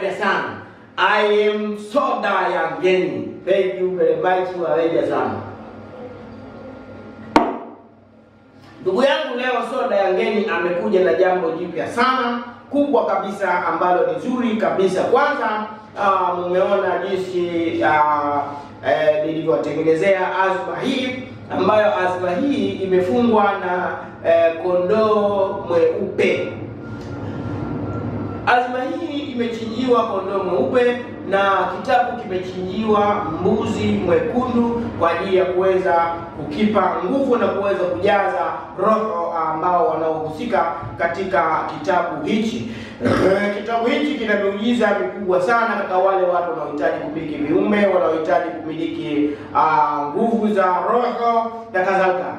waweja sana. I am soda ya ngeni. Thank you very much, waweja sana. Ndugu yangu, leo soda ya ngeni amekuja na jambo jipya sana kubwa kabisa ambalo ni zuri kabisa. Kwanza mmeona jinsi nilivyotengenezea azma hii, ambayo azma hii imefungwa na kondoo mweupe. Azma hii imechinjiwa kondoo mweupe na kitabu kimechinjiwa mbuzi mwekundu kwa ajili ya kuweza kukipa nguvu na kuweza kujaza roho ambao wanaohusika katika kitabu hichi. Kitabu hichi kina miujiza mikubwa sana katika wale watu wanaohitaji kumiliki viumbe, wanaohitaji kumiliki nguvu za roho na kadhalika.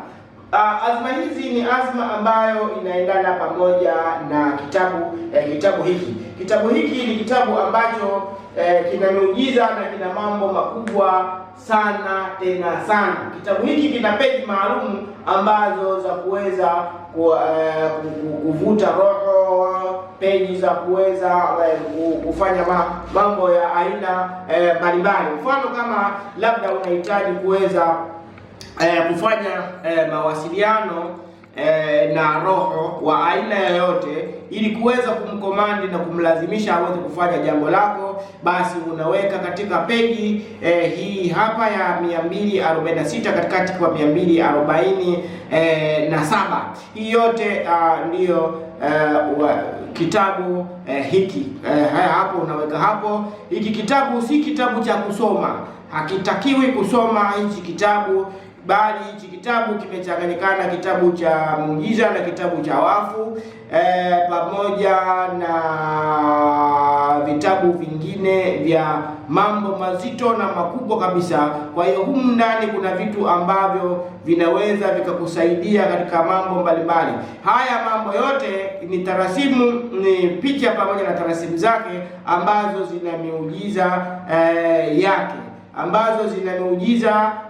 Azma hizi ni azma ambayo inaendana pamoja na kitabu hiki. Kitabu hiki ni kitabu ambacho kina miujiza na kina mambo makubwa sana tena sana. Kitabu hiki kina peji maalum ambazo za kuweza kuvuta roho, peji za kuweza kufanya mambo ya aina mbalimbali. Mfano, kama labda unahitaji kuweza kufanya mawasiliano na roho wa aina yoyote, ili kuweza kumkomandi na kumlazimisha aweze kufanya jambo lako, basi unaweka katika peji hii hapa ya 246 katikati kwa 247. Hii yote ndiyo kitabu hiki. Hapo unaweka hapo. Hiki kitabu si kitabu cha kusoma, hakitakiwi kusoma hichi kitabu, bali hichi kitabu kimechanganyikana kitabu cha muujiza na kitabu cha wafu pamoja na vitabu vingine vya mambo mazito na makubwa kabisa. Kwa hiyo humu ndani kuna vitu ambavyo vinaweza vikakusaidia katika mambo mbalimbali. Haya mambo yote ni tarasimu, ni picha pamoja na tarasimu zake ambazo zina miujiza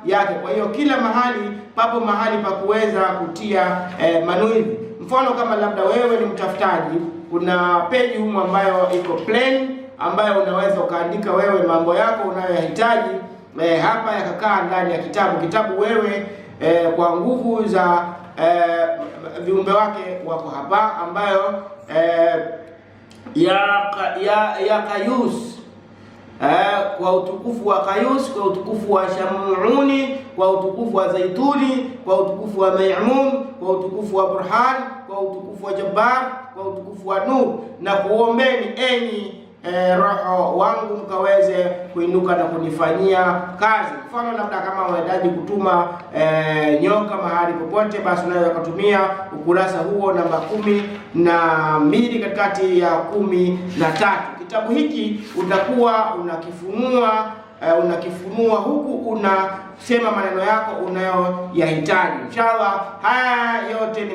yake. Kwa hiyo kila mahali papo mahali pa kuweza kutia manuizi. Mfano, kama labda wewe ni mtafutaji, kuna peji humu ambayo iko plain, ambayo unaweza ukaandika wewe mambo yako unayohitaji hapa yakakaa ndani ya kitabu. Wewe kwa nguvu za viumbe wake wako hapa, ambayo ya Kayus, kwa utukufu wa Kayus, kwa utukufu wa Shamuuni, kwa utukufu wa Zaituni, kwa utukufu wa Maimun, kwa utukufu wa Burhan, kwa utukufu wa Jabbar, kwa utukufu wa Nur, na kuombeni enyi roho wangu mkaweze kuinuka na kunifanyia kazi. Mfano, labda kama unahitaji kutuma nyoka mahali popote, basi unaweza kutumia ukurasa huo namba 12 katikati ya 13. Kitabu hiki utakuwa unakifunua huku unasema maneno yako unayoyahitaji. Inshallah, haya yote ni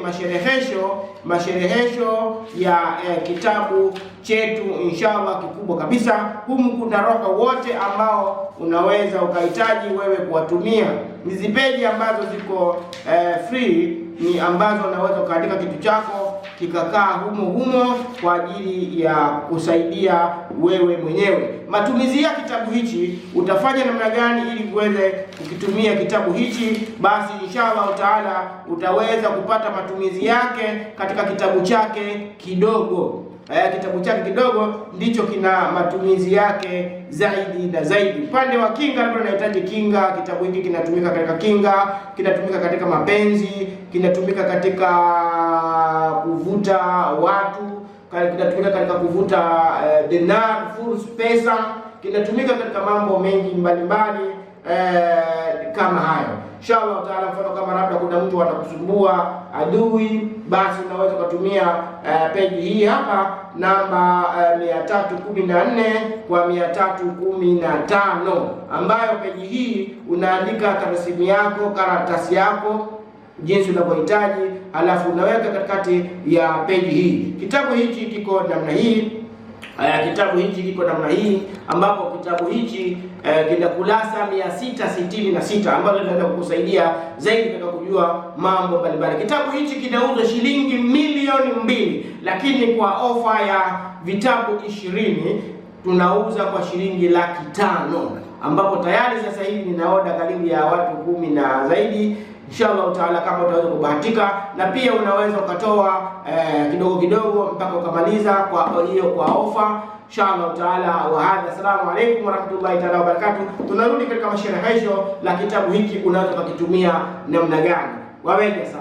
masherehesho ya kitabu chetu inshallah kikubwa kabisa. Humu kuna roho wote ambao unaweza ukahitaji wewe kuwatumia. Hizi peji ambazo ziko free ni ambazo unaweza ukaandika kitu chako kikakaa humo kwa ajili ya kusaidia wewe mwenyewe. Matumizi ya kitabu hichi, utafanya namna gani ili uweze kukitumia kitabu hichi? Basi inshallah taala utaweza kupata matumizi yake katika kitabu chake kidogo. Kitabu chake kidogo ndicho kina matumizi yake zaidi na zaidi. Upande wa kinga, labda unahitaji kinga, kitabu hiki kinatumika katika kinga, kinatumika katika mapenzi, kinatumika katika kuvuta watu, kinatumika katika kuvuta dinar, fursa, pesa, kinatumika katika mambo mengi mbalimbali kama hayo. Inshallah taala, mfano kama labda kuna mtu anakusumbua adui, basi unaweza kutumia peji hii hapa namba 314 kwa 315, ambayo peji hii unaandika tarasimu yako, karatasi yako jinsi unavyohitaji, alafu unaweka katikati ya peji hii. Kitabu hichi kiko namna hii. Ambapo kitabu hichi kina kurasa 666 ambazo zinaweza kukusaidia zaidi katika kujua mambo mbalimbali. Kitabu hichi kinauzwa shilingi milioni 2, lakini kwa ofa ya vitabu 20 tunauza kwa shilingi 500,000, ambapo tayari sasa hivi nina oda karibu ya watu 10 na zaidi. Inshallah taala, kama utaweza kubahatika, na pia unaweza ukatoa kidogo kidogo mpaka ukamaliza kwa hiyo kwa ofa inshallah taala. Wa hadha, assalamu alaykum wa rahmatullahi taala wa barakatuh. Tunarudi katika masharhisho la kitabu hiki, unaweza kukitumia namna gani. Waweke sana.